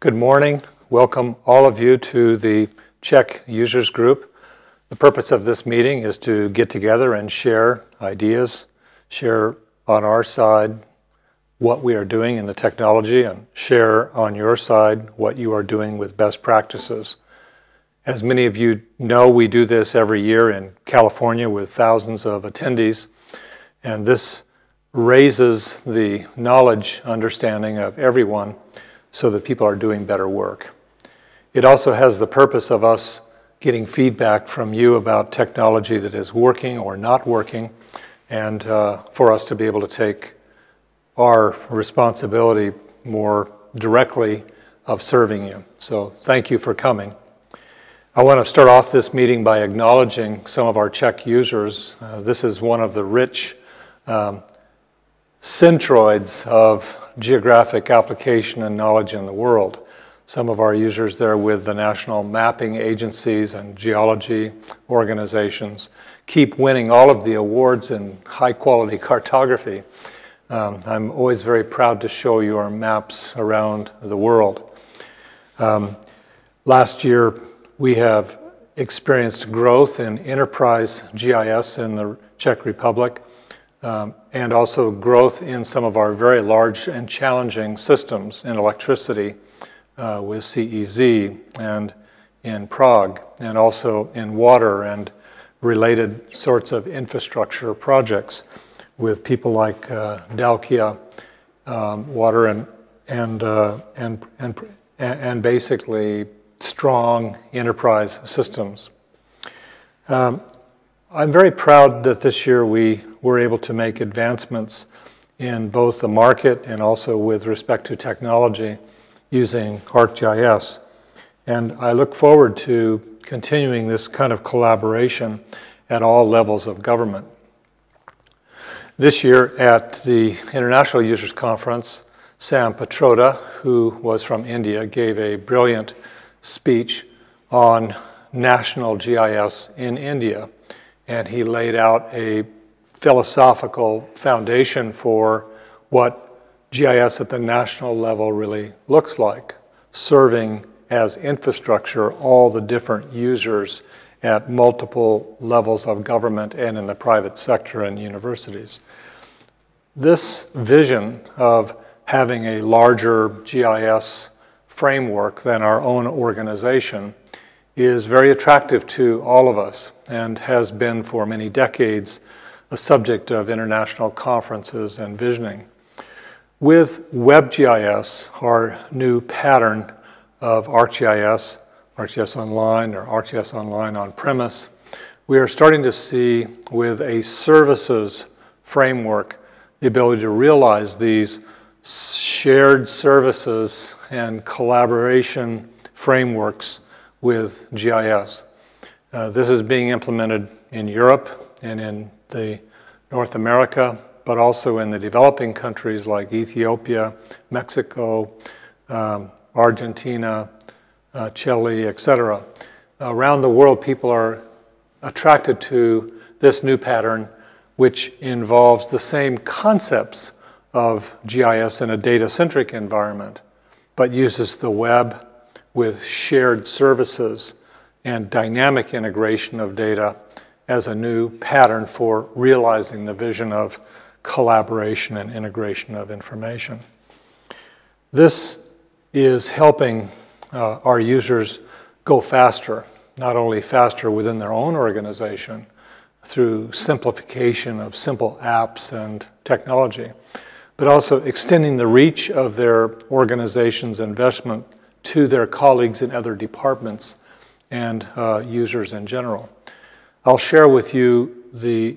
Good morning. Welcome all of you to the Czech Users Group. The purpose of this meeting is to get together and share ideas, share on our side what we are doing in the technology, and share on your side what you are doing with best practices. As many of you know, we do this every year in California with thousands of attendees, and this raises the knowledge, understanding of everyone so that people are doing better work. It also has the purpose of us getting feedback from you about technology that is working or not working, and for us to be able to take our responsibility more directly of serving you. So thank you for coming. I want to start off this meeting by acknowledging some of our Czech users. This is one of the rich centroids of geographic application and knowledge in the world. Some of our users there with the national mapping agencies and geology organizations keep winning all of the awards in high quality cartography. I'm always very proud to show you our maps around the world. Last year we have experienced growth in enterprise GIS in the Czech Republic, and also growth in some of our very large and challenging systems in electricity with CEZ, and in Prague, and also in water and related sorts of infrastructure projects with people like Dalkia, water and basically strong enterprise systems. I'm very proud that this year we were able to make advancements in both the market and also with respect to technology using ArcGIS. And I look forward to continuing this kind of collaboration at all levels of government. This year at the International Users Conference, Sam Petroda, who was from India, gave a brilliant speech on national GIS in India. And he laid out a philosophical foundation for what GIS at the national level really looks like, serving as infrastructure all the different users at multiple levels of government and in the private sector and universities. This vision of having a larger GIS framework than our own organization is very attractive to all of us and has been for many decades a subject of international conferences and visioning. With WebGIS, our new pattern of ArcGIS, ArcGIS Online or ArcGIS Online on-premise, we are starting to see with a services framework the ability to realize these shared services and collaboration frameworks with GIS. This is being implemented in Europe and in the North America, but also in the developing countries like Ethiopia, Mexico, Argentina, Chile, etc. Around the world, people are attracted to this new pattern, which involves the same concepts of GIS in a data-centric environment, but uses the web with shared services and dynamic integration of data as a new pattern for realizing the vision of collaboration and integration of information. This is helping our users go faster, not only faster within their own organization through simplification of simple apps and technology, but also extending the reach of their organization's investment to their colleagues in other departments and users in general. I'll share with you the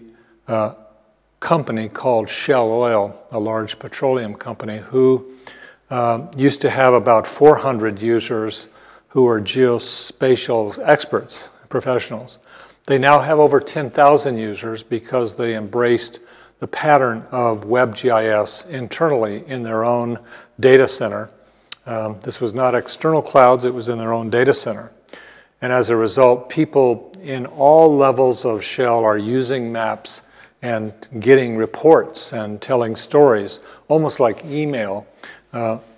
company called Shell Oil, a large petroleum company, who used to have about 400 users who are geospatial experts, professionals. They now have over 10,000 users because they embraced the pattern of WebGIS internally in their own data center. This was not external clouds, it was in their own data center. And as a result, people in all levels of Shell are using maps and getting reports and telling stories, almost like email,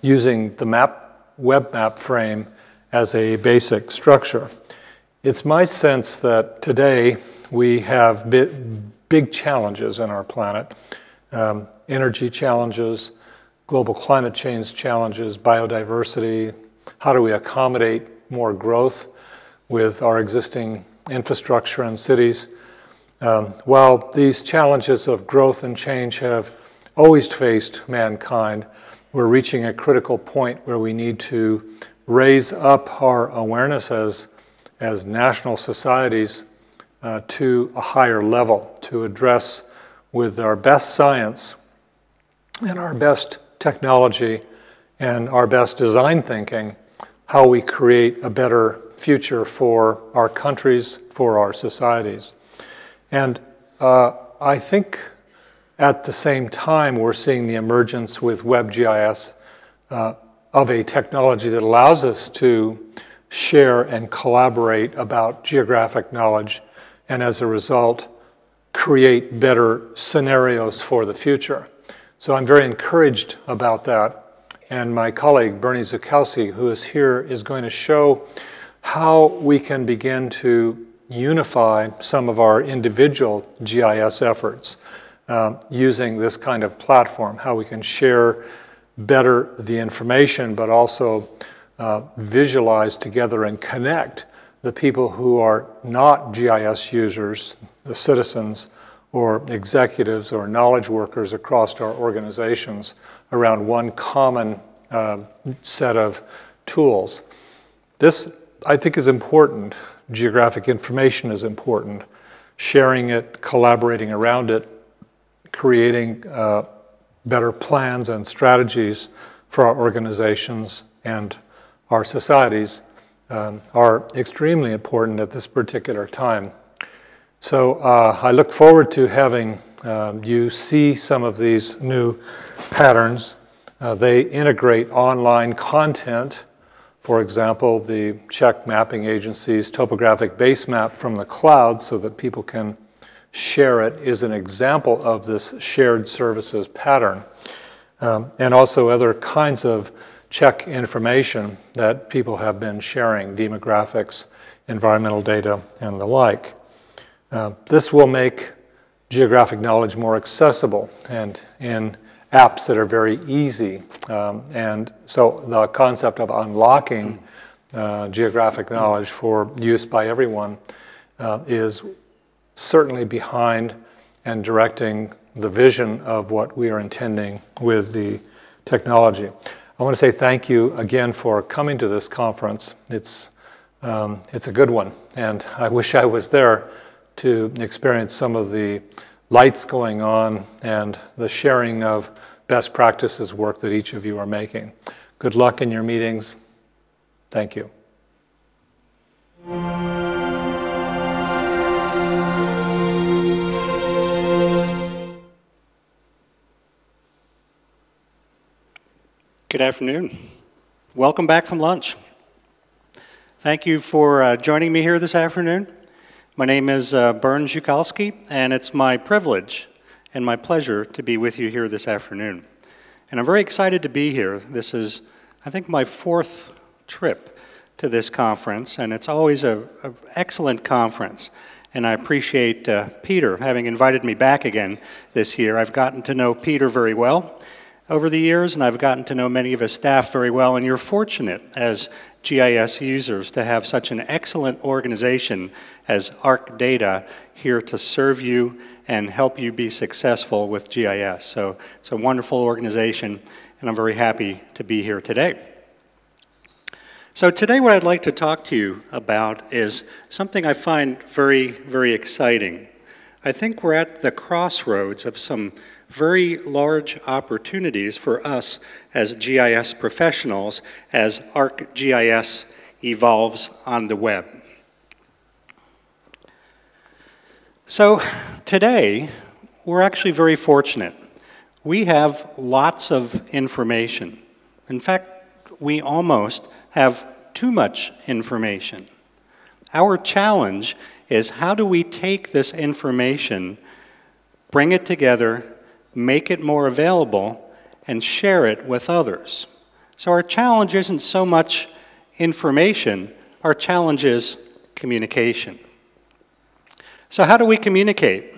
using the map web map frame as a basic structure. It's my sense that today we have big challenges in our planet, energy challenges, global climate change challenges, biodiversity. How do we accommodate more growth with our existing infrastructure and cities? While these challenges of growth and change have always faced mankind, we're reaching a critical point where we need to raise up our awareness as national societies to a higher level, to address with our best science and our best technology and our best design thinking how we create a better future for our countries, for our societies. And I think at the same time we're seeing the emergence with WebGIS of a technology that allows us to share and collaborate about geographic knowledge, and as a result, create better scenarios for the future. So I'm very encouraged about that. And my colleague, Bernie Szukalski, who is here, is going to show how we can begin to unify some of our individual GIS efforts using this kind of platform, how we can share better the information, but also visualize together and connect the people who are not GIS users, the citizens or executives or knowledge workers across our organizations around one common set of tools. This, I think, is important. Geographic information is important. Sharing it, collaborating around it, creating better plans and strategies for our organizations and our societies are extremely important at this particular time. So I look forward to having you see some of these new patterns. They integrate online content. For example, the Czech mapping agency's topographic base map from the cloud so that people can share it is an example of this shared services pattern. And also other kinds of Czech information that people have been sharing, demographics, environmental data, and the like. This will make geographic knowledge more accessible and in apps that are very easy. And so the concept of unlocking geographic knowledge for use by everyone is certainly behind and directing the vision of what we are intending with the technology. I want to say thank you again for coming to this conference. It's a good one, and I wish I was there to experience some of the lights going on and the sharing of best practices work that each of you are making. Good luck in your meetings. Thank you. Good afternoon. Welcome back from lunch. Thank you for joining me here this afternoon. My name is Bernd Szukalski, and it's my privilege and my pleasure to be with you here this afternoon. And I'm very excited to be here. This is, I think, my fourth trip to this conference, and it's always an excellent conference. And I appreciate Peter having invited me back again this year. I've gotten to know Peter very well over the years, and I've gotten to know many of his staff very well, and you're fortunate as GIS users to have such an excellent organization as ArcData here to serve you and help you be successful with GIS. So it's a wonderful organization, and I'm very happy to be here today. So today what I'd like to talk to you about is something I find very, very exciting. I think we're at the crossroads of some very large opportunities for us as GIS professionals as ArcGIS evolves on the web. So today, we're actually very fortunate. We have lots of information. In fact, we almost have too much information. Our challenge is how do we take this information, bring it together, make it more available, and share it with others. So our challenge isn't so much information, our challenge is communication. So how do we communicate?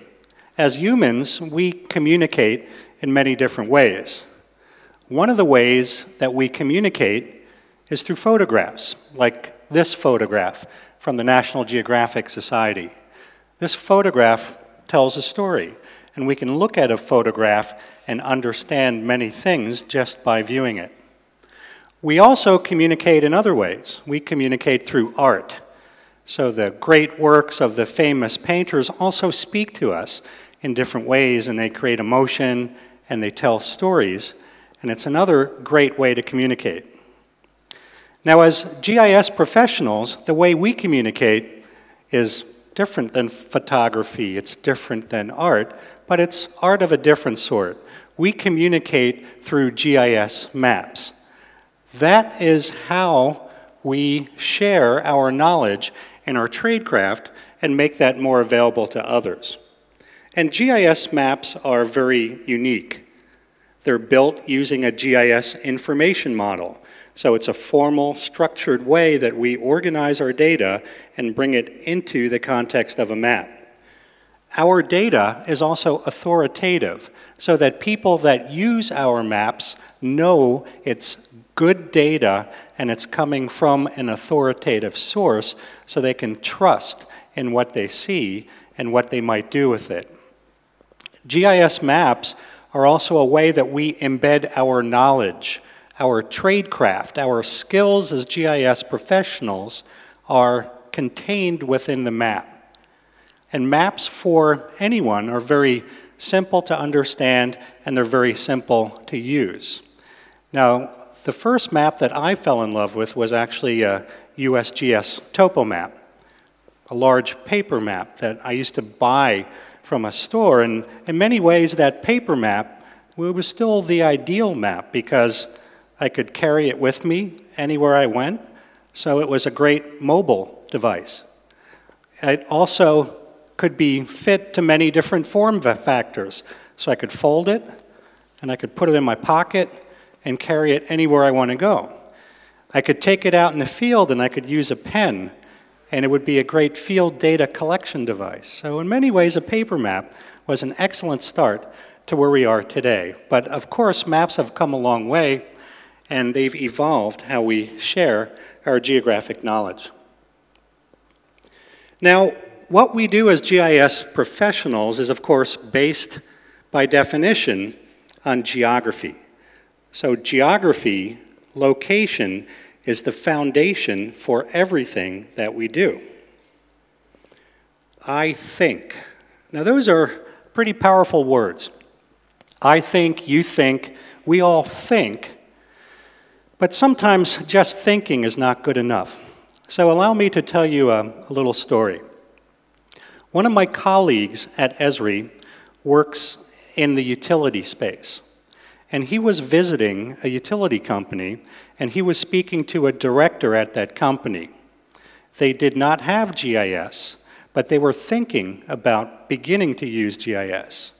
As humans, we communicate in many different ways. One of the ways that we communicate is through photographs, like this photograph from the National Geographic Society. This photograph tells a story, and we can look at a photograph and understand many things just by viewing it. We also communicate in other ways. We communicate through art. So the great works of the famous painters also speak to us in different ways, and they create emotion and they tell stories, and it's another great way to communicate. Now, as GIS professionals, the way we communicate is different than photography, it's different than art, but it's art of a different sort. We communicate through GIS maps. That is how we share our knowledge and our tradecraft and make that more available to others. And GIS maps are very unique. They're built using a GIS information model. So it's a formal, structured way that we organize our data and bring it into the context of a map. Our data is also authoritative, so that people that use our maps know it's good data and it's coming from an authoritative source, so they can trust in what they see and what they might do with it. GIS maps are also a way that we embed our knowledge, our tradecraft, our skills as GIS professionals are contained within the map. And maps for anyone are very simple to understand and they're very simple to use. Now, the first map that I fell in love with was actually a USGS topo map, a large paper map that I used to buy from a store, and in many ways that paper map was still the ideal map because I could carry it with me anywhere I went, so it was a great mobile device. It also could be fit to many different form factors, so I could fold it and I could put it in my pocket and carry it anywhere I want to go. I could take it out in the field and I could use a pen, and it would be a great field data collection device. So in many ways, a paper map was an excellent start to where we are today. But of course, maps have come a long way, and they've evolved how we share our geographic knowledge. Now, what we do as GIS professionals is, of course, based by definition on geography. So geography, location, is the foundation for everything that we do. I think. Now those are pretty powerful words. I think, you think, we all think, but sometimes just thinking is not good enough. So allow me to tell you a little story. One of my colleagues at Esri works in the utility space. And he was visiting a utility company, and he was speaking to a director at that company. They did not have GIS, but they were thinking about beginning to use GIS.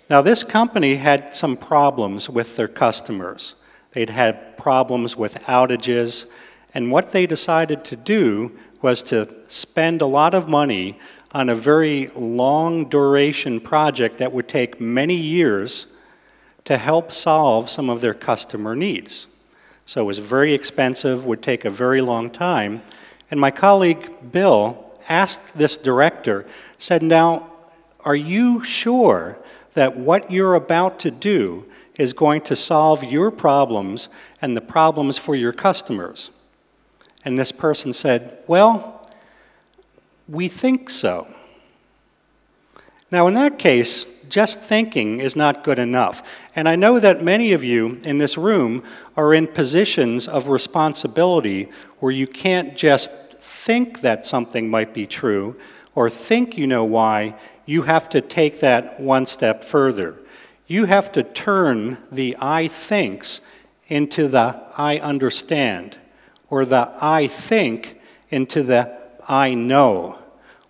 Now, this company had some problems with their customers. They'd had problems with outages, and what they decided to do was to spend a lot of money on a very long duration project that would take many years to help solve some of their customer needs. So it was very expensive, would take a very long time. And my colleague, Bill, asked this director, said, now, are you sure that what you're about to do is going to solve your problems and the problems for your customers? And this person said, well, we think so. Now, in that case, just thinking is not good enough. And I know that many of you in this room are in positions of responsibility where you can't just think that something might be true or think you know why. You have to take that one step further. You have to turn the I thinks into the I understand, or the I think into the I know,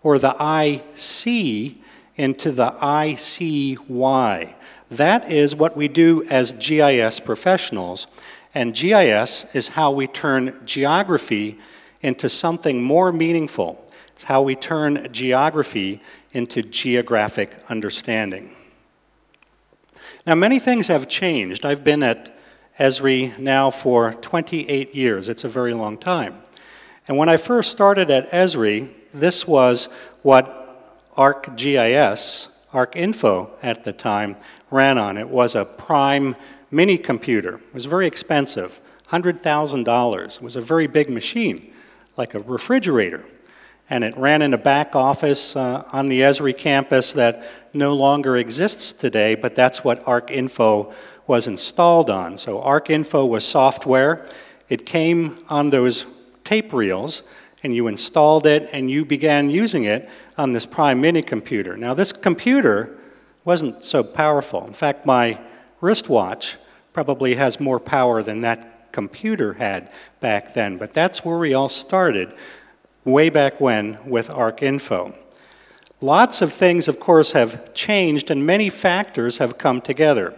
or the I see into the I see why. That is what we do as GIS professionals. And GIS is how we turn geography into something more meaningful. It's how we turn geography into geographic understanding. Now, many things have changed. I've been at Esri now for 28 years. It's a very long time. And when I first started at Esri, this was what ArcGIS, ArcInfo at the time, ran on. It was a prime mini computer. It was very expensive, $100,000. It was a very big machine, like a refrigerator. And it ran in a back office on the Esri campus that no longer exists today, but that's what ArcInfo was installed on. So ArcInfo was software. It came on those tape reels, and you installed it, and you began using it on this prime mini computer. Now, this computer wasn't so powerful. In fact, my wristwatch probably has more power than that computer had back then, but that's where we all started way back when with ArcInfo. Lots of things, of course, have changed, and many factors have come together.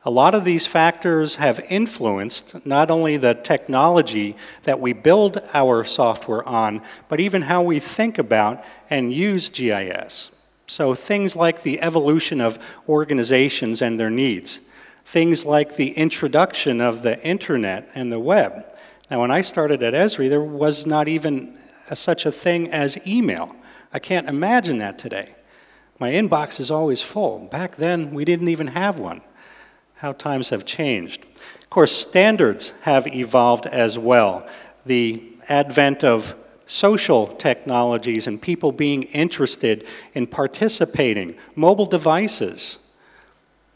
A lot of these factors have influenced not only the technology that we build our software on, but even how we think about and use GIS. So things like the evolution of organizations and their needs, things like the introduction of the internet and the web. Now, when I started at Esri, there was not even such a thing as email. I can't imagine that today. My inbox is always full. Back then, we didn't even have one. How times have changed. Of course, standards have evolved as well. The advent of social technologies and people being interested in participating. Mobile devices.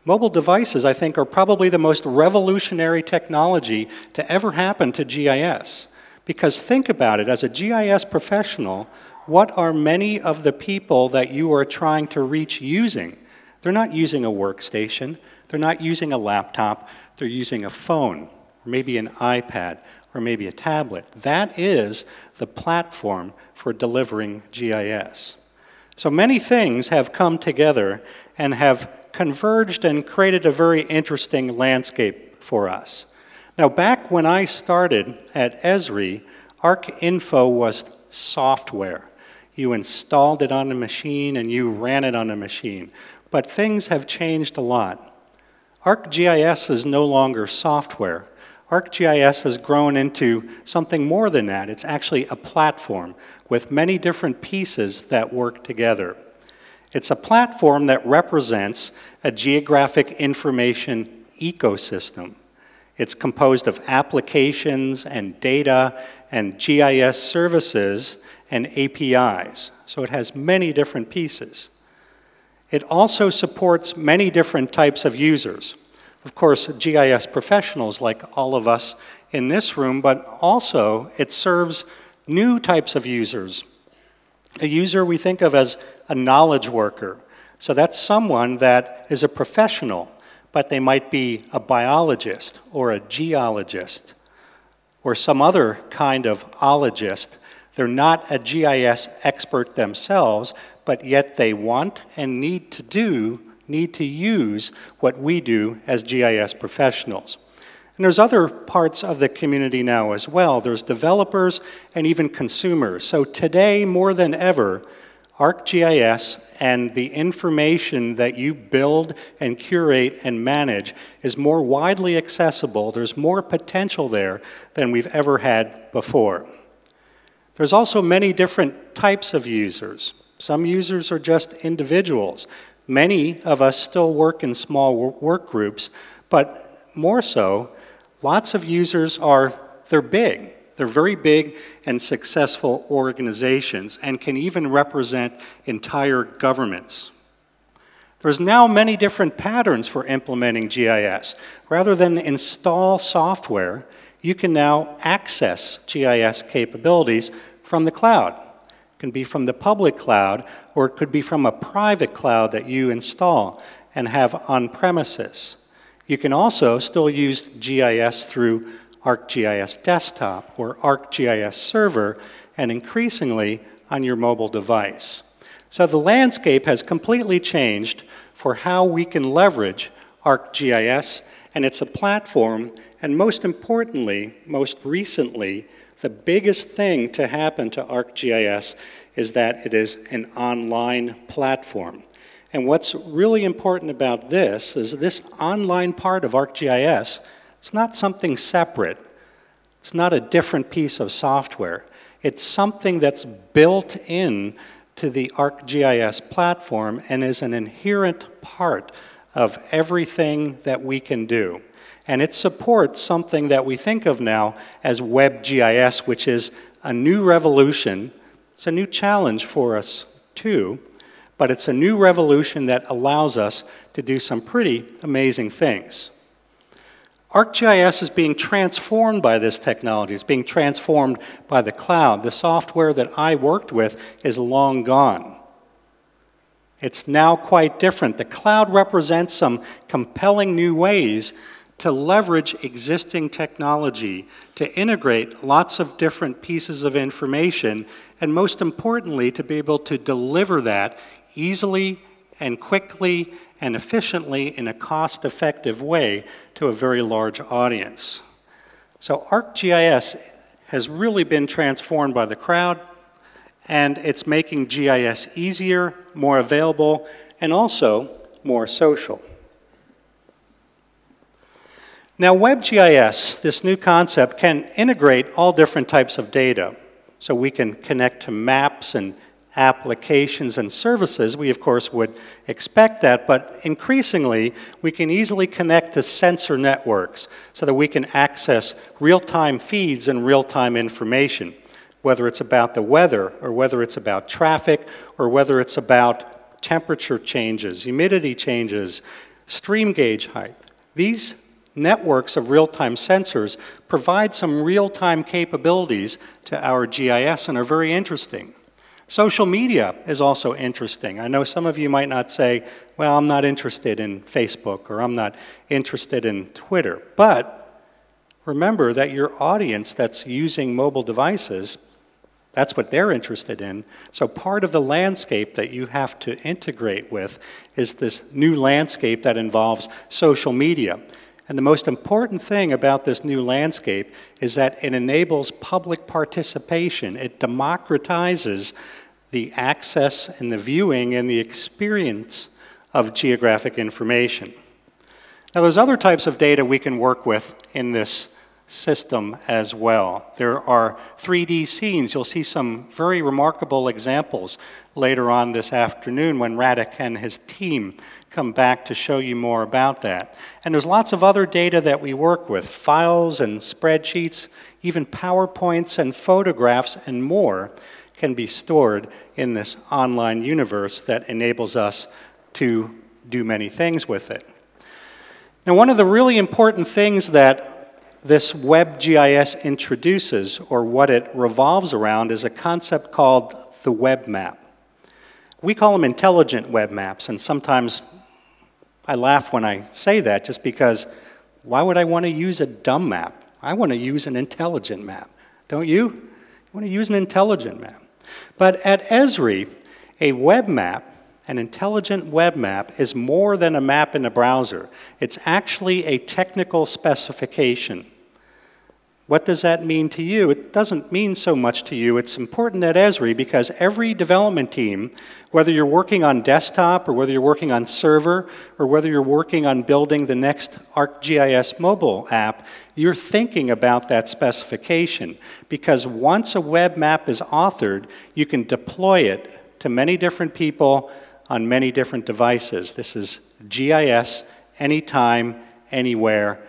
Mobile devices, I think, are probably the most revolutionary technology to ever happen to GIS. Because think about it, as a GIS professional, what are many of the people that you are trying to reach using? They're not using a workstation. They're not using a laptop. They're using a phone, or maybe an iPad, or maybe a tablet. That is the platform for delivering GIS. So many things have come together and have converged and created a very interesting landscape for us. Now, back when I started at Esri, ArcInfo was software. You installed it on a machine and you ran it on a machine. But things have changed a lot. ArcGIS is no longer software. ArcGIS has grown into something more than that. It's actually a platform with many different pieces that work together. It's a platform that represents a geographic information ecosystem. It's composed of applications and data and GIS services and APIs. So it has many different pieces. It also supports many different types of users. Of course, GIS professionals like all of us in this room, but also it serves new types of users. A user we think of as a knowledge worker. So that's someone that is a professional, but they might be a biologist or a geologist or some other kind of ologist. They're not a GIS expert themselves, but yet they want and need to use what we do as GIS professionals. And there's other parts of the community now as well. There's developers and even consumers. So today, more than ever, ArcGIS and the information that you build and curate and manage is more widely accessible. There's more potential there than we've ever had before. There's also many different types of users. Some users are just individuals. Many of us still work in small work groups, but more so, lots of users they're big. They're very big and successful organizations and can even represent entire governments. There's now many different patterns for implementing GIS. Rather than install software, you can now access GIS capabilities from the cloud. It can be from the public cloud, or it could be from a private cloud that you install and have on premises. You can also still use GIS through ArcGIS Desktop or ArcGIS Server, and increasingly on your mobile device. So the landscape has completely changed for how we can leverage ArcGIS, and it's a platform, and most importantly, most recently, the biggest thing to happen to ArcGIS is that it is an online platform. And what's really important about this is this online part of ArcGIS, it's not something separate. It's not a different piece of software. It's something that's built in to the ArcGIS platform and is an inherent part of everything that we can do. And it supports something that we think of now as WebGIS, which is a new revolution. It's a new challenge for us too, but it's a new revolution that allows us to do some pretty amazing things. ArcGIS is being transformed by this technology. It's being transformed by the cloud. The software that I worked with is long gone. It's now quite different. The cloud represents some compelling new ways to leverage existing technology, to integrate lots of different pieces of information, and most importantly, to be able to deliver that easily and quickly and efficiently in a cost-effective way to a very large audience. So ArcGIS has really been transformed by the crowd, and it's making GIS easier, more available, and also more social. Now WebGIS, this new concept, can integrate all different types of data. So we can connect to maps and applications and services. We, of course, would expect that, but increasingly, we can easily connect to sensor networks so that we can access real-time feeds and real-time information, whether it's about the weather, or whether it's about traffic, or whether it's about temperature changes, humidity changes, stream gauge height. These networks of real-time sensors provide some real-time capabilities to our GIS and are very interesting. Social media is also interesting. I know some of you might not say, well, I'm not interested in Facebook or I'm not interested in Twitter. But remember that your audience that's using mobile devices, that's what they're interested in. So part of the landscape that you have to integrate with is this new landscape that involves social media. And the most important thing about this new landscape is that it enables public participation. It democratizes the access and the viewing and the experience of geographic information. Now there's other types of data we can work with in this system as well. There are 3D scenes. You'll see some very remarkable examples later on this afternoon when Radek and his team come back to show you more about that. And there's lots of other data that we work with, files and spreadsheets, even PowerPoints and photographs and more can be stored in this online universe that enables us to do many things with it. Now, one of the really important things that this WebGIS introduces, or what it revolves around, is a concept called the web map. We call them intelligent web maps, and sometimes I laugh when I say that just because why would I want to use a dumb map? I want to use an intelligent map, don't you? You want to use an intelligent map. But at Esri, a web map, an intelligent web map, is more than a map in a browser. It's actually a technical specification. What does that mean to you? It doesn't mean so much to you. It's important at Esri because every development team, whether you're working on desktop or whether you're working on server or whether you're working on building the next ArcGIS mobile app, you're thinking about that specification because once a web map is authored, you can deploy it to many different people on many different devices. This is GIS anytime, anywhere,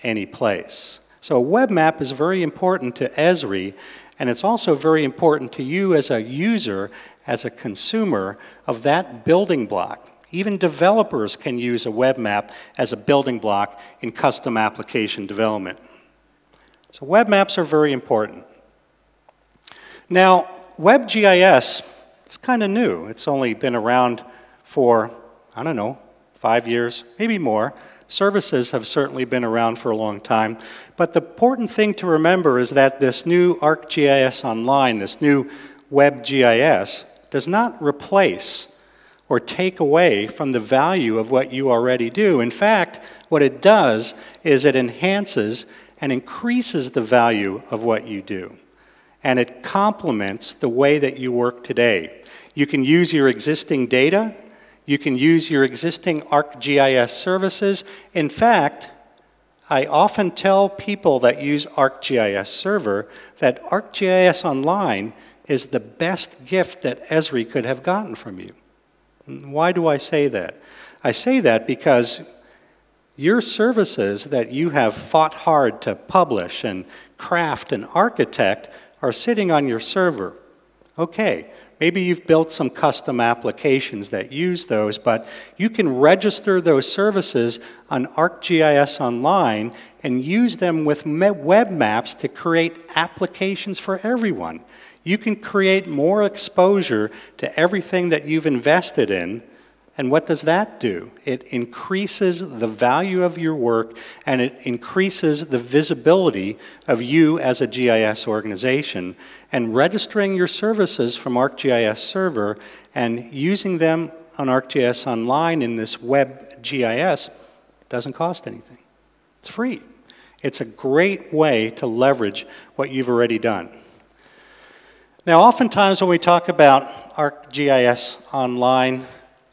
any place. So a web map is very important to Esri, and it's also very important to you as a user, as a consumer of that building block. Even developers can use a web map as a building block in custom application development. So web maps are very important. Now, WebGIS, it's kind of new. It's only been around for, I don't know, 5 years, maybe more. Services have certainly been around for a long time. But the important thing to remember is that this new ArcGIS Online, this new WebGIS, does not replace or take away from the value of what you already do. In fact, what it does is it enhances and increases the value of what you do. And it complements the way that you work today. You can use your existing data. You can use your existing ArcGIS services. In fact, I often tell people that use ArcGIS Server that ArcGIS Online is the best gift that Esri could have gotten from you. Why do I say that? I say that because your services that you have fought hard to publish and craft and architect are sitting on your server. Okay, maybe you've built some custom applications that use those, but you can register those services on ArcGIS Online and use them with web maps to create applications for everyone. You can create more exposure to everything that you've invested in. And what does that do? It increases the value of your work, and it increases the visibility of you as a GIS organization. And registering your services from ArcGIS Server and using them on ArcGIS Online in this web GIS doesn't cost anything. It's free. It's a great way to leverage what you've already done. Now, oftentimes when we talk about ArcGIS Online,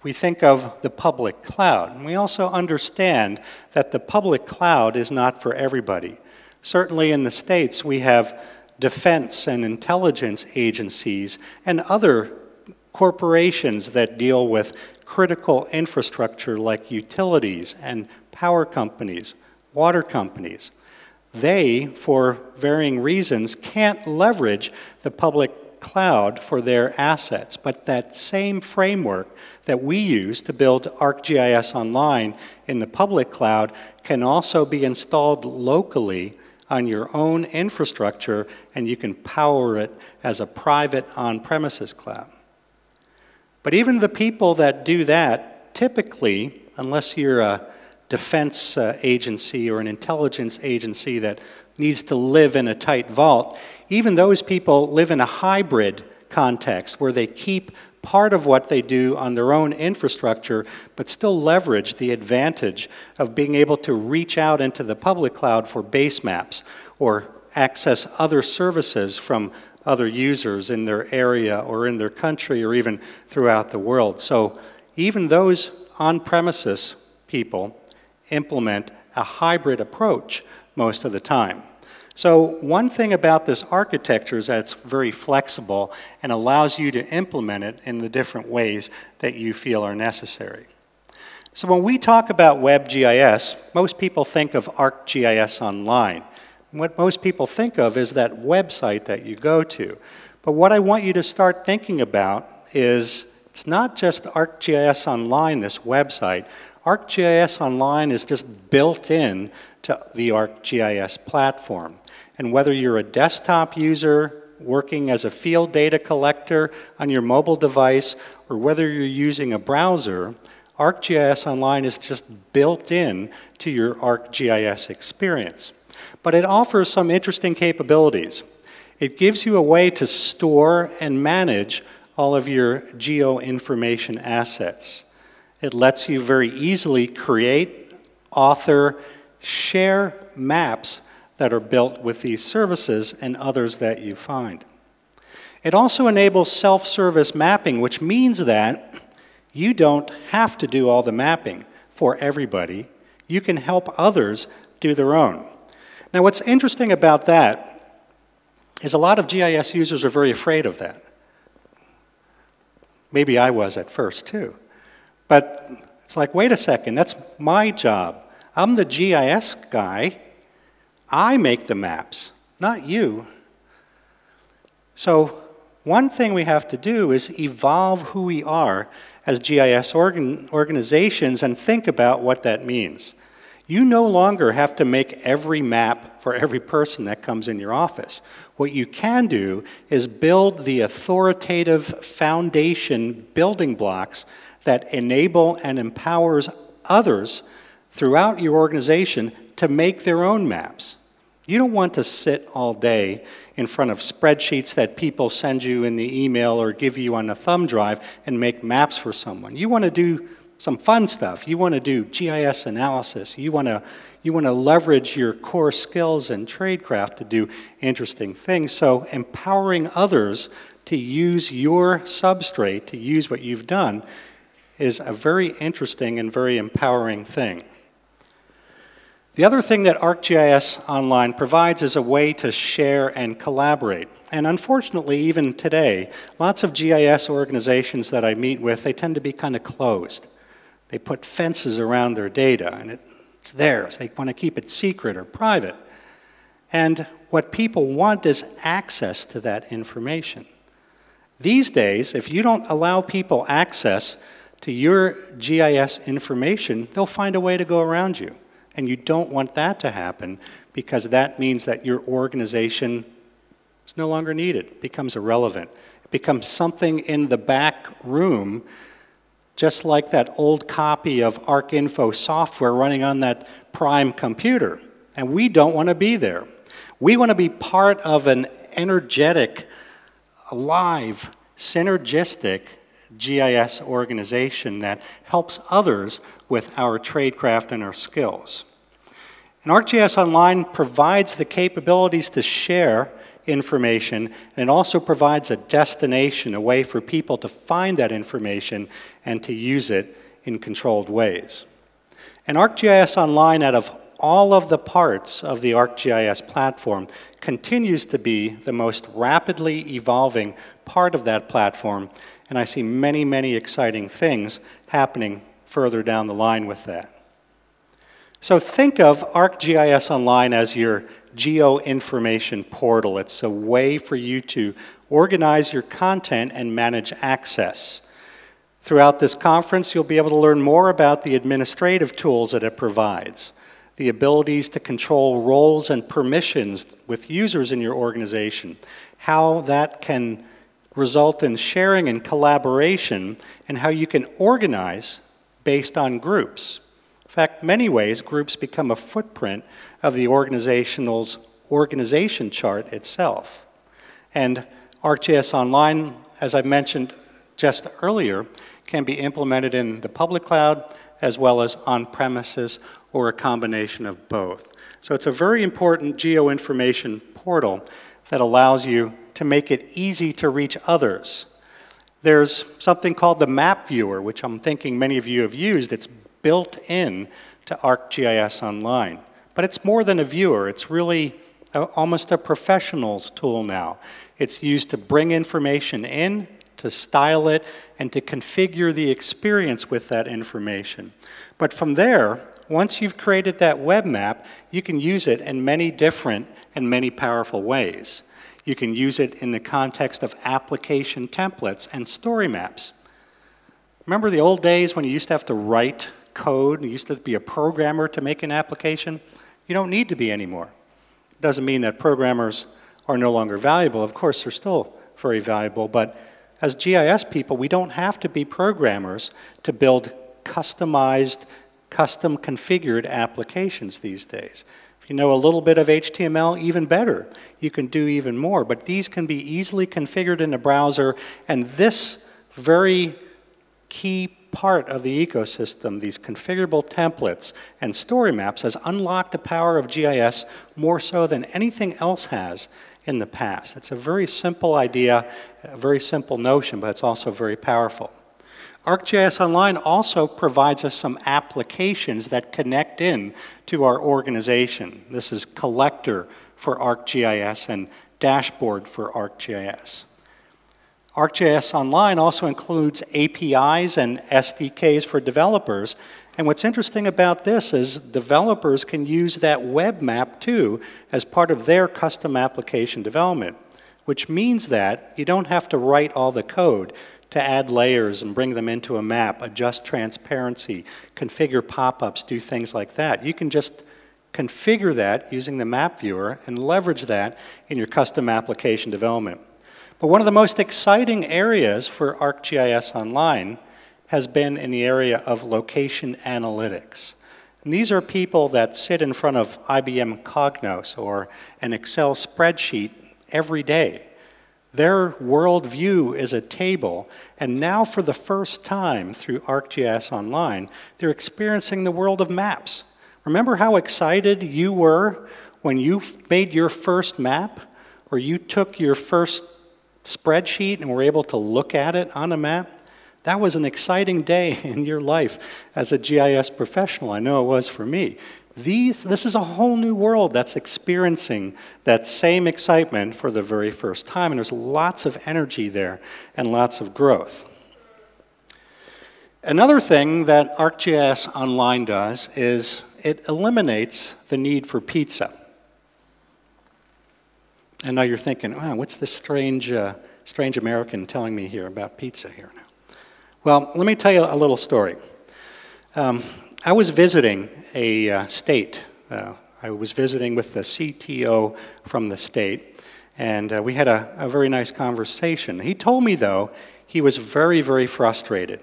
we think of the public cloud. And we also understand that the public cloud is not for everybody. Certainly in the States, we have defense and intelligence agencies and other corporations that deal with critical infrastructure like utilities and power companies, water companies. They, for varying reasons, can't leverage the public cloud for their assets, but that same framework that we use to build ArcGIS Online in the public cloud can also be installed locally on your own infrastructure, and you can power it as a private on-premises cloud. But even the people that do that, typically, unless you're a defense agency or an intelligence agency that needs to live in a tight vault, even those people live in a hybrid context where they keep part of what they do on their own infrastructure, but still leverage the advantage of being able to reach out into the public cloud for base maps or access other services from other users in their area or in their country or even throughout the world. So even those on-premises people implement a hybrid approach most of the time. So one thing about this architecture is that it's very flexible and allows you to implement it in the different ways that you feel are necessary. So when we talk about WebGIS, most people think of ArcGIS Online. What most people think of is that website that you go to. But what I want you to start thinking about is it's not just ArcGIS Online, this website. ArcGIS Online is just built in to the ArcGIS platform. And whether you're a desktop user working as a field data collector on your mobile device or whether you're using a browser, ArcGIS Online is just built in to your ArcGIS experience. But it offers some interesting capabilities. It gives you a way to store and manage all of your geoinformation assets. It lets you very easily create, author, share maps that are built with these services and others that you find. It also enables self-service mapping, which means that you don't have to do all the mapping for everybody. You can help others do their own. Now, what's interesting about that is a lot of GIS users are very afraid of that. Maybe I was at first, too. But it's like, wait a second, that's my job. I'm the GIS guy. I make the maps, not you. So one thing we have to do is evolve who we are as GIS organizations and think about what that means. You no longer have to make every map for every person that comes in your office. What you can do is build the authoritative foundation building blocks that enable and empowers others throughout your organization to make their own maps. You don't want to sit all day in front of spreadsheets that people send you in the email or give you on a thumb drive and make maps for someone. You want to do some fun stuff. You want to do GIS analysis. You want to leverage your core skills and tradecraft to do interesting things. So empowering others to use your substrate, to use what you've done, is a very interesting and very empowering thing. The other thing that ArcGIS Online provides is a way to share and collaborate. And unfortunately, even today, lots of GIS organizations that I meet with, they tend to be kind of closed. They put fences around their data, and it's theirs. They want to keep it secret or private. And what people want is access to that information. These days, if you don't allow people access to your GIS information, they'll find a way to go around you. And you don't want that to happen, because that means that your organization is no longer needed. It becomes irrelevant. It becomes something in the back room, just like that old copy of ArcInfo software running on that prime computer. And we don't want to be there. We want to be part of an energetic, alive, synergistic GIS organization that helps others with our tradecraft and our skills. And ArcGIS Online provides the capabilities to share information, and it also provides a destination, a way for people to find that information and to use it in controlled ways. And ArcGIS Online, out of all of the parts of the ArcGIS platform, continues to be the most rapidly evolving part of that platform, and I see many, many exciting things happening further down the line with that. So think of ArcGIS Online as your geo-information portal. It's a way for you to organize your content and manage access. Throughout this conference, you'll be able to learn more about the administrative tools that it provides, the abilities to control roles and permissions with users in your organization, how that can result in sharing and collaboration, and how you can organize based on groups. In fact, many ways, groups become a footprint of the organization's organization chart itself. And ArcGIS Online, as I mentioned just earlier, can be implemented in the public cloud as well as on-premises, or a combination of both. So it's a very important geo-information portal that allows you to make it easy to reach others. There's something called the map viewer, which I'm thinking many of you have used. It's built in to ArcGIS Online. But it's more than a viewer. It's really almost a professional's tool now. It's used to bring information in, to style it, and to configure the experience with that information. But from there, once you've created that web map, you can use it in many different and many powerful ways. You can use it in the context of application templates and story maps. Remember the old days when you used to have to write code, you used to be a programmer to make an application? You don't need to be anymore. It doesn't mean that programmers are no longer valuable. Of course, they're still very valuable, but as GIS people, we don't have to be programmers to build customized, custom configured applications these days. If you know a little bit of HTML, even better. You can do even more, but these can be easily configured in a browser, and this very key part of the ecosystem, these configurable templates and story maps, has unlocked the power of GIS more so than anything else has in the past. It's a very simple idea, a very simple notion, but it's also very powerful. ArcGIS Online also provides us some applications that connect in to our organization. This is Collector for ArcGIS and Dashboard for ArcGIS. ArcGIS Online also includes APIs and SDKs for developers. And what's interesting about this is developers can use that web map too as part of their custom application development, which means that you don't have to write all the code to add layers and bring them into a map, adjust transparency, configure pop-ups, do things like that. You can just configure that using the map viewer and leverage that in your custom application development. But one of the most exciting areas for ArcGIS Online has been in the area of location analytics. And these are people that sit in front of IBM Cognos or an Excel spreadsheet every day. Their worldview is a table, and now for the first time through ArcGIS Online, they're experiencing the world of maps. Remember how excited you were when you made your first map, or you took your first spreadsheet and were able to look at it on a map? That was an exciting day in your life as a GIS professional. I know it was for me. This is a whole new world that's experiencing that same excitement for the very first time, and there's lots of energy there and lots of growth. Another thing that ArcGIS Online does is it eliminates the need for pizza. And now you're thinking, wow, what's this strange American telling me here about pizza here now? Well, let me tell you a little story. I was visiting a state. I was visiting with the CTO from the state, and we had a very nice conversation. He told me, though, he was very, very frustrated.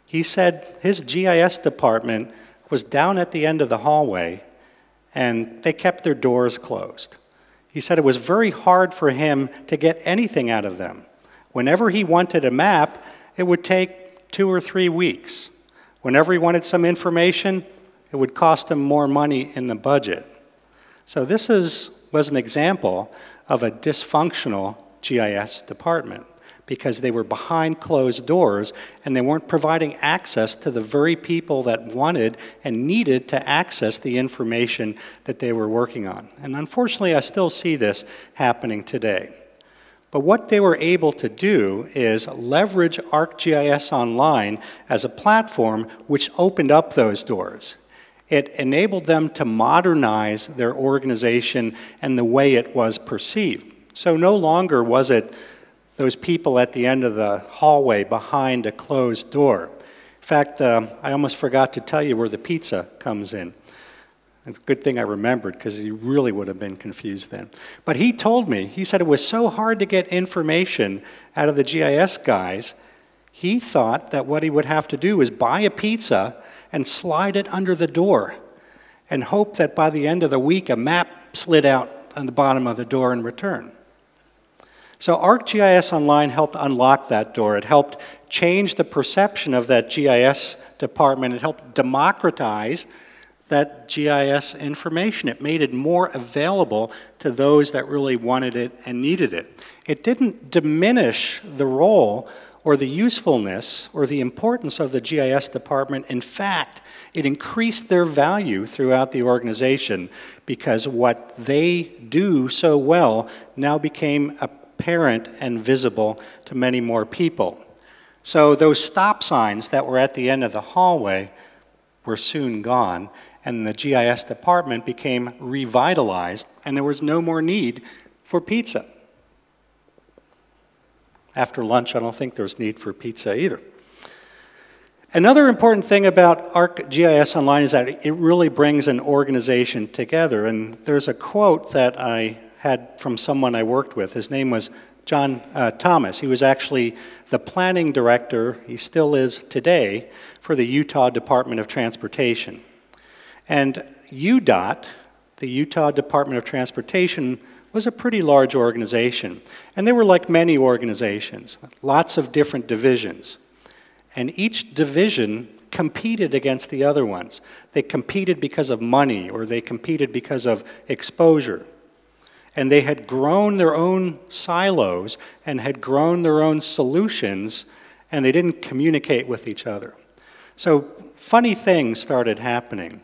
He said his GIS department was down at the end of the hallway, and they kept their doors closed. He said it was very hard for him to get anything out of them. Whenever he wanted a map, it would take 2 or 3 weeks. Whenever he wanted some information, it would cost him more money in the budget. So this was an example of a dysfunctional GIS department because they were behind closed doors and they weren't providing access to the very people that wanted and needed to access the information that they were working on. And unfortunately, I still see this happening today. But what they were able to do is leverage ArcGIS Online as a platform which opened up those doors. It enabled them to modernize their organization and the way it was perceived. So no longer was it those people at the end of the hallway behind a closed door. In fact, I almost forgot to tell you where the pizza comes in. It's a good thing I remembered because he really would have been confused then. But he told me, he said it was so hard to get information out of the GIS guys, he thought that what he would have to do is buy a pizza and slide it under the door and hope that by the end of the week a map slid out on the bottom of the door in return. So ArcGIS Online helped unlock that door. It helped change the perception of that GIS department. It helped democratize that GIS information. It made it more available to those that really wanted it and needed it. It didn't diminish the role or the usefulness or the importance of the GIS department. In fact, it increased their value throughout the organization because what they do so well now became apparent and visible to many more people. So those stop signs that were at the end of the hallway were soon gone, and the GIS department became revitalized, and there was no more need for pizza. After lunch, I don't think there's need for pizza either. Another important thing about ArcGIS Online is that it really brings an organization together, and there's a quote that I had from someone I worked with. His name was John Thomas. He was actually the planning director, he still is today, for the Utah Department of Transportation. And UDOT, the Utah Department of Transportation, was a pretty large organization. And they were like many organizations, lots of different divisions. And each division competed against the other ones. They competed because of money, or they competed because of exposure. And they had grown their own silos and had grown their own solutions, and they didn't communicate with each other. So funny things started happening.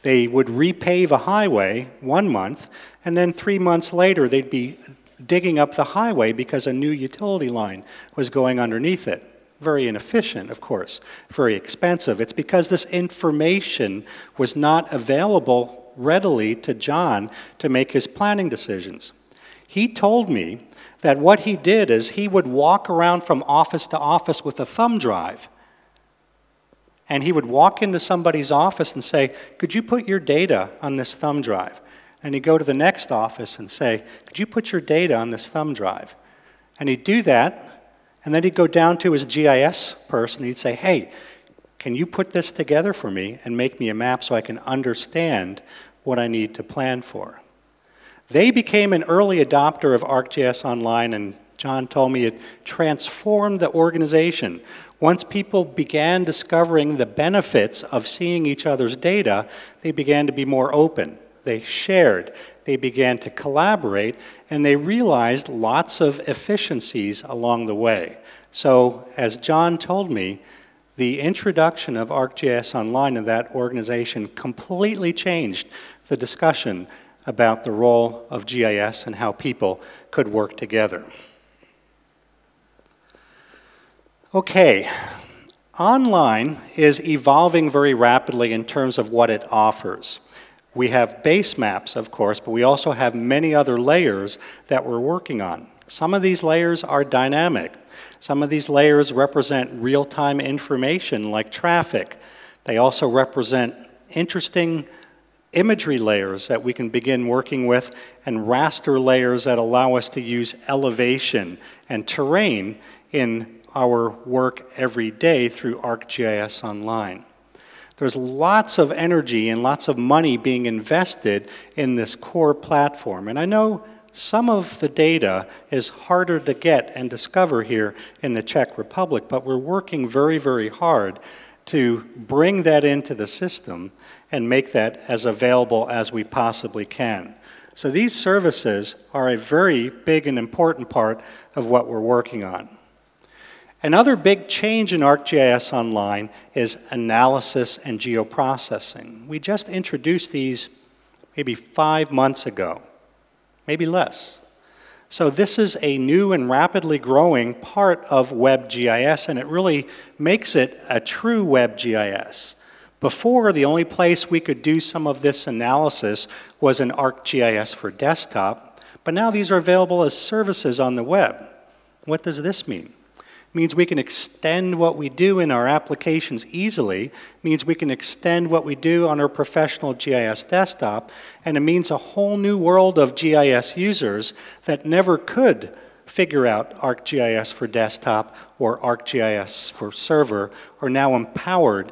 They would repave a highway 1 month, and then 3 months later they'd be digging up the highway because a new utility line was going underneath it. Very inefficient, of course, very expensive. It's because this information was not available readily to John to make his planning decisions. He told me that what he did is he would walk around from office to office with a thumb drive. And he would walk into somebody's office and say, could you put your data on this thumb drive? And he'd go to the next office and say, could you put your data on this thumb drive? And he'd do that, and then he'd go down to his GIS person, and he'd say, hey, Can you put this together for me and make me a map so I can understand what I need to plan for? They became an early adopter of ArcGIS Online, and John told me it transformed the organization. Once people began discovering the benefits of seeing each other's data, they began to be more open. They shared, they began to collaborate, and they realized lots of efficiencies along the way. So, as John told me, the introduction of ArcGIS Online in that organization completely changed the discussion about the role of GIS and how people could work together. Okay, online is evolving very rapidly in terms of what it offers. We have base maps, of course, but we also have many other layers that we're working on. Some of these layers are dynamic. Some of these layers represent real-time information like traffic. They also represent interesting imagery layers that we can begin working with, and raster layers that allow us to use elevation and terrain in our work every day through ArcGIS Online. There's lots of energy and lots of money being invested in this core platform, and I know some of the data is harder to get and discover here in the Czech Republic, but we're working very, very hard to bring that into the system and make that as available as we possibly can. So these services are a very big and important part of what we're working on. Another big change in ArcGIS Online is analysis and geoprocessing. We just introduced these maybe 5 months ago, maybe less. So this is a new and rapidly growing part of WebGIS, and it really makes it a true WebGIS. Before, the only place we could do some of this analysis was in ArcGIS for desktop, but now these are available as services on the web. What does this mean? It means we can extend what we do in our applications easily. It means we can extend what we do on our professional GIS desktop, and it means a whole new world of GIS users that never could figure out ArcGIS for desktop or ArcGIS for server are now empowered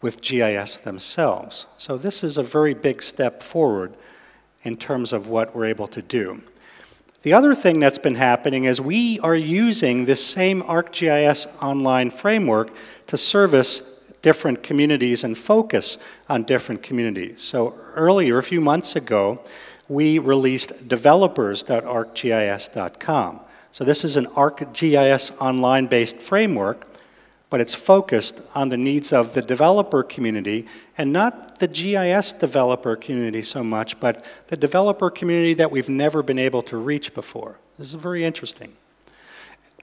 with GIS themselves. So this is a very big step forward in terms of what we're able to do. The other thing that's been happening is we are using this same ArcGIS Online framework to service different communities and focus on different communities. So earlier, a few months ago, we released developers.arcgis.com. So this is an ArcGIS Online-based framework, but it's focused on the needs of the developer community, and not the GIS developer community so much, but the developer community that we've never been able to reach before. This is very interesting.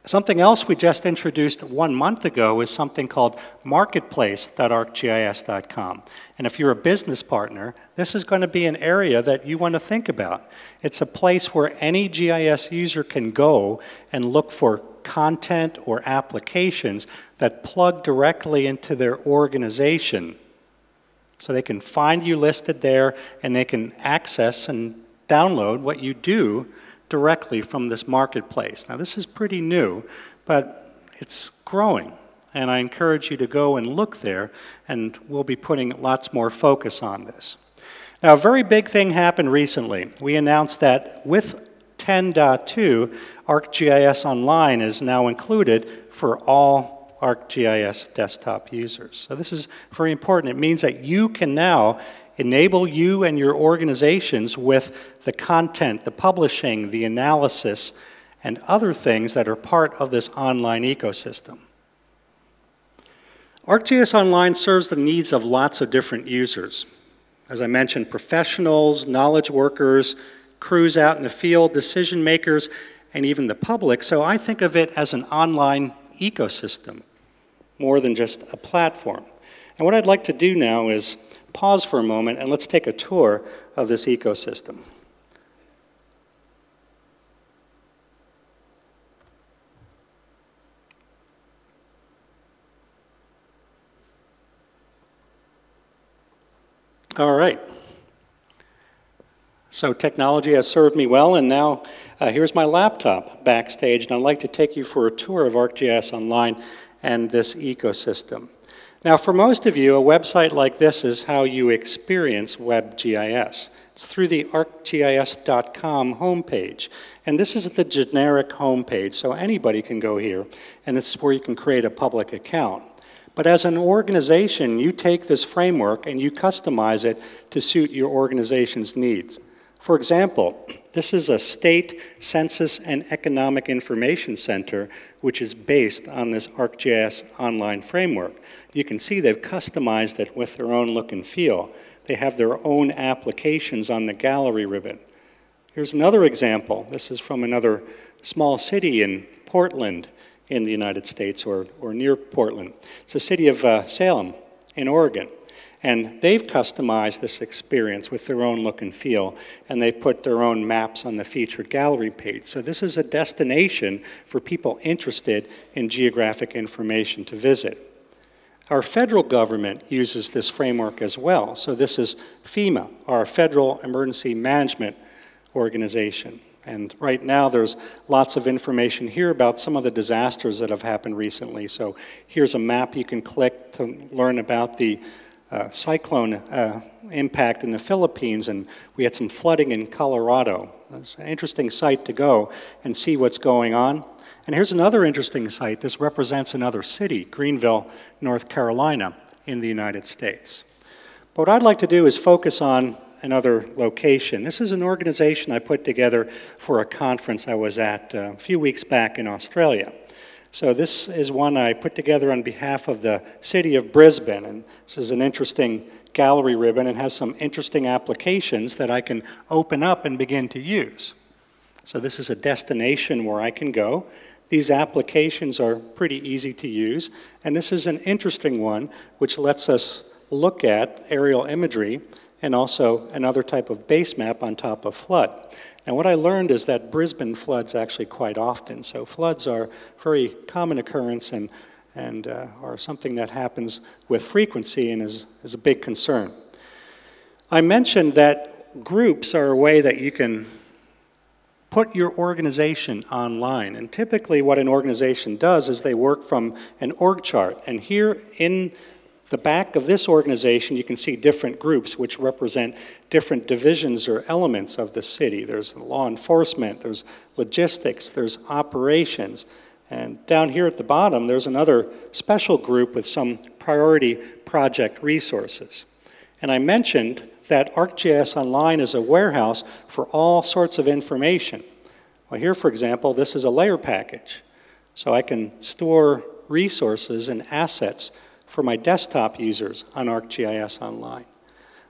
Something else we just introduced 1 month ago is something called marketplace.arcgis.com. And if you're a business partner, this is going to be an area that you want to think about. It's a place where any GIS user can go and look for content or applications that plug directly into their organization. So they can find you listed there, and they can access and download what you do directly from this marketplace. Now this is pretty new, but it's growing, and I encourage you to go and look there, and we'll be putting lots more focus on this. Now a very big thing happened recently. We announced that with 10.2, ArcGIS Online is now included for all ArcGIS desktop users. So this is very important. It means that you can now enable you and your organizations with the content, the publishing, the analysis, and other things that are part of this online ecosystem. ArcGIS Online serves the needs of lots of different users. As I mentioned, professionals, knowledge workers, crews out in the field, decision makers, and even the public. So I think of it as an online ecosystem, more than just a platform. And what I'd like to do now is pause for a moment and let's take a tour of this ecosystem. All right. So technology has served me well, and now here's my laptop backstage, and I'd like to take you for a tour of ArcGIS Online and this ecosystem. Now, for most of you, a website like this is how you experience WebGIS. It's through the arcgis.com homepage. And this is the generic homepage, so anybody can go here, and it's where you can create a public account. But as an organization, you take this framework and you customize it to suit your organization's needs. For example, this is a state census and economic information center, which is based on this ArcGIS online framework. You can see they've customized it with their own look and feel. They have their own applications on the gallery ribbon. Here's another example. This is from another small city in Portland in the United States, or near Portland. It's the city of Salem in Oregon. And they've customized this experience with their own look and feel, and they put their own maps on the featured gallery page. So this is a destination for people interested in geographic information to visit. Our federal government uses this framework as well. So this is FEMA, our Federal Emergency Management Organization. And right now there's lots of information here about some of the disasters that have happened recently. So here's a map you can click to learn about the cyclone impact in the Philippines, and we had some flooding in Colorado. It's an interesting site to go and see what's going on. And here's another interesting site. This represents another city, Greenville, North Carolina, in the United States. But what I'd like to do is focus on another location. This is an organization I put together for a conference I was at a few weeks back in Australia. So this is one I put together on behalf of the city of Brisbane, and this is an interesting gallery ribbon and has some interesting applications that I can open up and begin to use. So this is a destination where I can go. These applications are pretty easy to use, and this is an interesting one which lets us look at aerial imagery and also another type of base map on top of flood. Now what I learned is that Brisbane floods actually quite often, so floods are a very common occurrence and are something that happens with frequency and is a big concern. I mentioned that groups are a way that you can put your organization online, and typically what an organization does is they work from an org chart, and here in the back of this organization, you can see different groups which represent different divisions or elements of the city. There's law enforcement, there's logistics, there's operations. And down here at the bottom, there's another special group with some priority project resources. And I mentioned that ArcGIS Online is a warehouse for all sorts of information. Well, here, for example, this is a layer package. So I can store resources and assets for my desktop users on ArcGIS Online.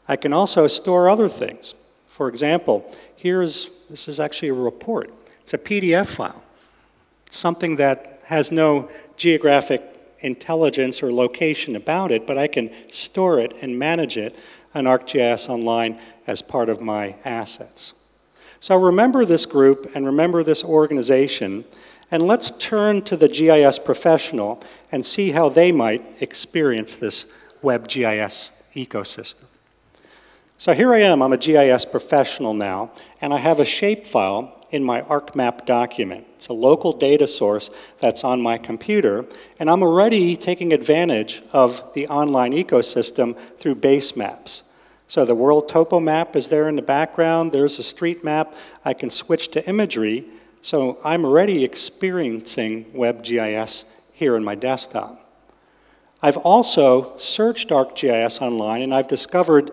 I can also store other things. For example, this is actually a report. It's a PDF file. It's something that has no geographic intelligence or location about it, but I can store it and manage it on ArcGIS Online as part of my assets. So remember this group and remember this organization, and let's turn to the GIS professional and see how they might experience this WebGIS ecosystem. So here I am, I'm a GIS professional now, and I have a shapefile in my ArcMap document. It's a local data source that's on my computer, and I'm already taking advantage of the online ecosystem through base maps. So the world topo map is there in the background, there's a street map, I can switch to imagery, so I'm already experiencing WebGIS here on my desktop. I've also searched ArcGIS Online, and I've discovered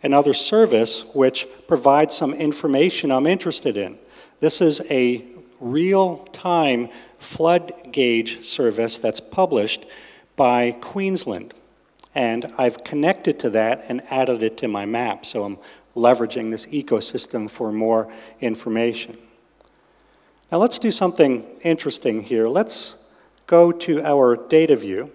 another service which provides some information I'm interested in. This is a real-time flood gauge service that's published by Queensland. And I've connected to that and added it to my map, so I'm leveraging this ecosystem for more information. Now let's do something interesting here. Let's go to our data view.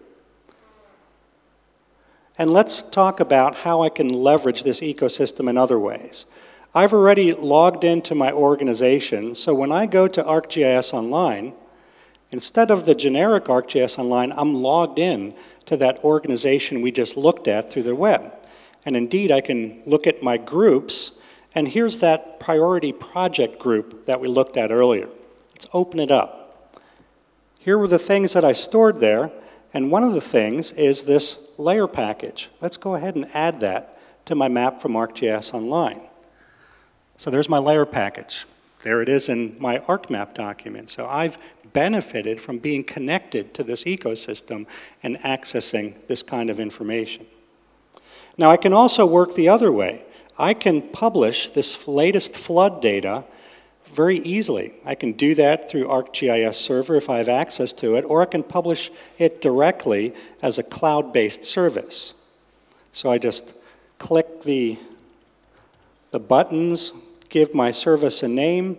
And let's talk about how I can leverage this ecosystem in other ways. I've already logged into my organization, so when I go to ArcGIS Online, instead of the generic ArcGIS Online, I'm logged in to that organization we just looked at through the web. And indeed, I can look at my groups, and here's that priority project group that we looked at earlier. Let's open it up. Here were the things that I stored there, And one of the things is this layer package. Let's go ahead and add that to my map from ArcGIS Online. So there's my layer package. There it is in my ArcMap document. So I've benefited from being connected to this ecosystem and accessing this kind of information. Now I can also work the other way. I can publish this latest flood data very easily. I can do that through ArcGIS Server if I have access to it, or I can publish it directly as a cloud-based service. So I just click the buttons, give my service a name,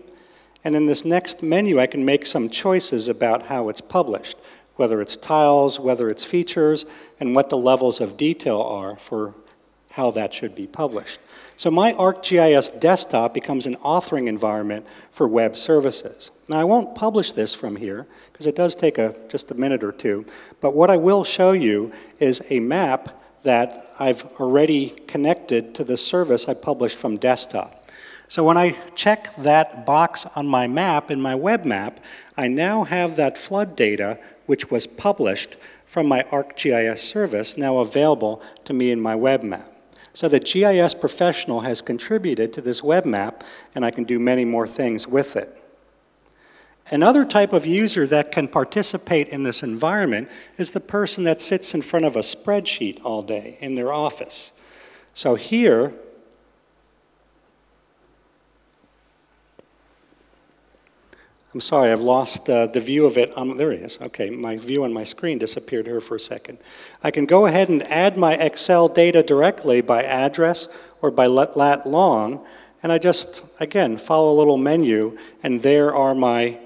and in this next menu I can make some choices about how it's published, whether it's tiles, whether it's features, and what the levels of detail are for how that should be published. So my ArcGIS desktop becomes an authoring environment for web services. Now I won't publish this from here because it does take just a minute or two, but what I will show you is a map that I've already connected to the service I published from desktop. So when I check that box on my map in my web map, I now have that flood data which was published from my ArcGIS service now available to me in my web map. So the GIS professional has contributed to this web map, and I can do many more things with it. Another type of user that can participate in this environment is the person that sits in front of a spreadsheet all day in their office. So here, I'm sorry, I've lost the view of it. There it is. Okay, my view on my screen disappeared here for a second. I can go ahead and add my Excel data directly by address or by lat long, and I just, again, follow a little menu, and there are my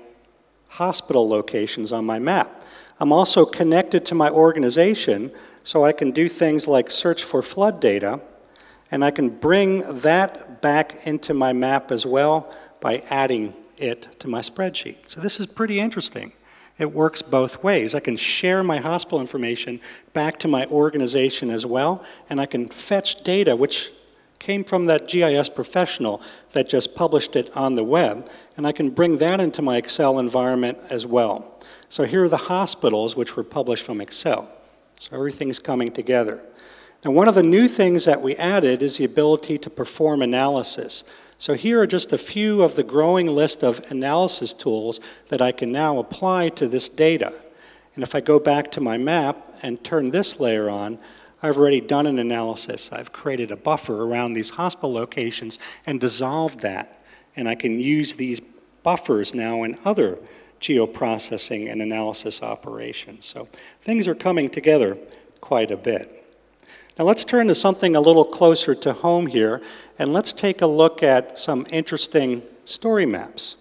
hospital locations on my map. I'm also connected to my organization, so I can do things like search for flood data, and I can bring that back into my map as well by adding it to my spreadsheet. So this is pretty interesting. It works both ways. I can share my hospital information back to my organization as well, and I can fetch data which came from that GIS professional that just published it on the web, and I can bring that into my Excel environment as well. So here are the hospitals which were published from Excel. So everything's coming together. Now one of the new things that we added is the ability to perform analysis. So here are just a few of the growing list of analysis tools that I can now apply to this data. And if I go back to my map and turn this layer on, I've already done an analysis. I've created a buffer around these hospital locations and dissolved that. And I can use these buffers now in other geoprocessing and analysis operations. So things are coming together quite a bit. Now let's turn to something a little closer to home here, and let's take a look at some interesting story maps.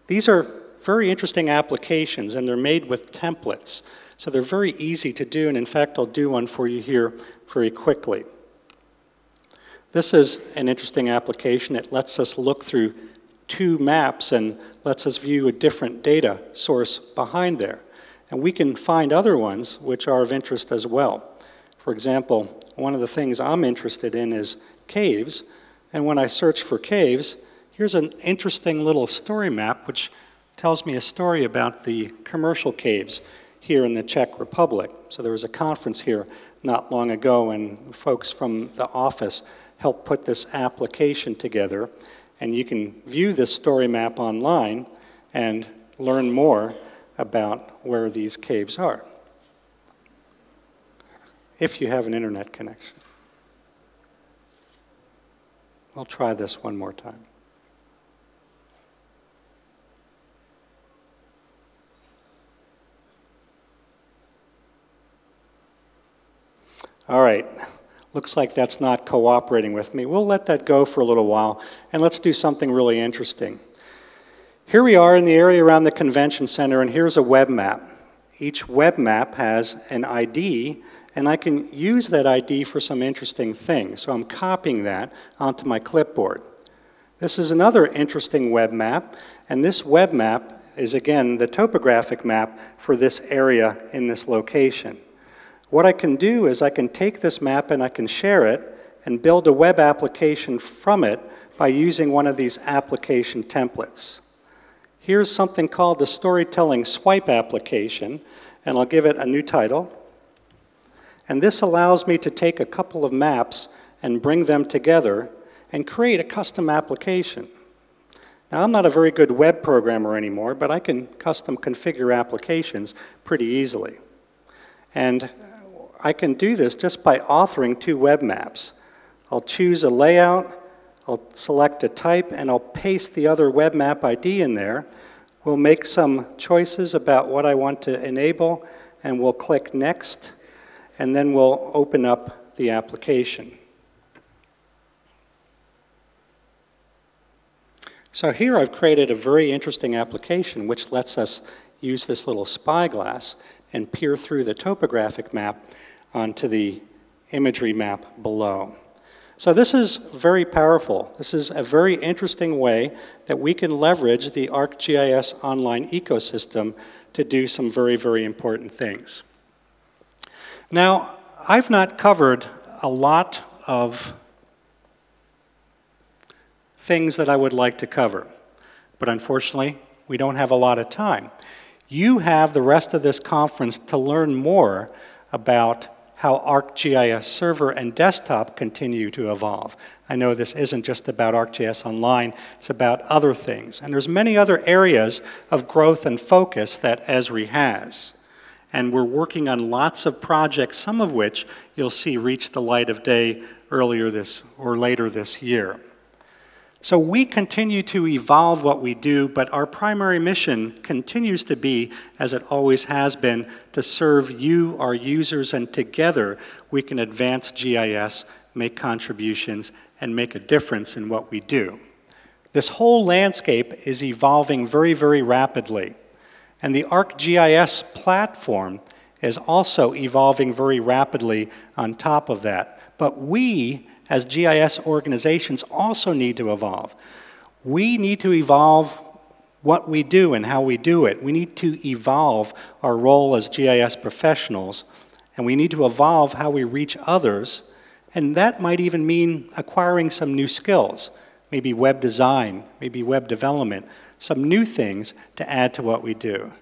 These are very interesting applications, and they're made with templates. So they're very easy to do, and in fact, I'll do one for you here very quickly. This is an interesting application. It lets us look through two maps and lets us view a different data source behind there. And we can find other ones which are of interest as well. For example, one of the things I'm interested in is caves, and when I search for caves, here's an interesting little story map which tells me a story about the commercial caves here in the Czech Republic. So there was a conference here not long ago, and folks from the office helped put this application together, and you can view this story map online and learn more about where these caves are, if you have an internet connection. We'll try this one more time. All right, looks like that's not cooperating with me. We'll let that go for a little while, and let's do something really interesting. Here we are in the area around the convention center, and here's a web map. Each web map has an ID, and I can use that ID for some interesting things. So I'm copying that onto my clipboard. This is another interesting web map, and this web map is, again, the topographic map for this area in this location. What I can do is I can take this map and I can share it and build a web application from it by using one of these application templates. Here's something called the storytelling swipe application, and I'll give it a new title. And this allows me to take a couple of maps and bring them together and create a custom application. Now, I'm not a very good web programmer anymore, but I can custom configure applications pretty easily. And I can do this just by authoring two web maps. I'll choose a layout, I'll select a type, and I'll paste the other web map ID in there. We'll make some choices about what I want to enable, and we'll click Next, and then we'll open up the application. So here I've created a very interesting application which lets us use this little spyglass and peer through the topographic map onto the imagery map below. So this is very powerful. This is a very interesting way that we can leverage the ArcGIS online ecosystem to do some very, very important things. Now, I've not covered a lot of things that I would like to cover, but unfortunately, we don't have a lot of time. You have the rest of this conference to learn more about how ArcGIS Server and Desktop continue to evolve. I know this isn't just about ArcGIS Online, it's about other things. And there's many other areas of growth and focus that Esri has. And we're working on lots of projects, some of which you'll see reach the light of day later this year. So we continue to evolve what we do, but our primary mission continues to be, as it always has been, to serve you, our users, and together we can advance GIS, make contributions, and make a difference in what we do. This whole landscape is evolving very, very rapidly. And the ArcGIS platform is also evolving very rapidly on top of that. But we, as GIS organizations, also need to evolve. We need to evolve what we do and how we do it. We need to evolve our role as GIS professionals, and we need to evolve how we reach others, and that might even mean acquiring some new skills, maybe web design, maybe web development, some new things to add to what we do.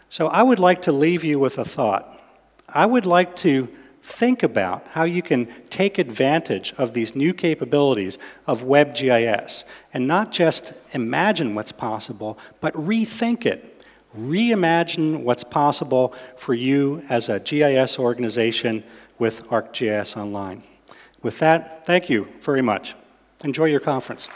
So I would like to leave you with a thought. I would like to think about how you can take advantage of these new capabilities of web GIS and not just imagine what's possible, but rethink it. Reimagine what's possible for you as a GIS organization with ArcGIS Online. With that, thank you very much. Enjoy your conference.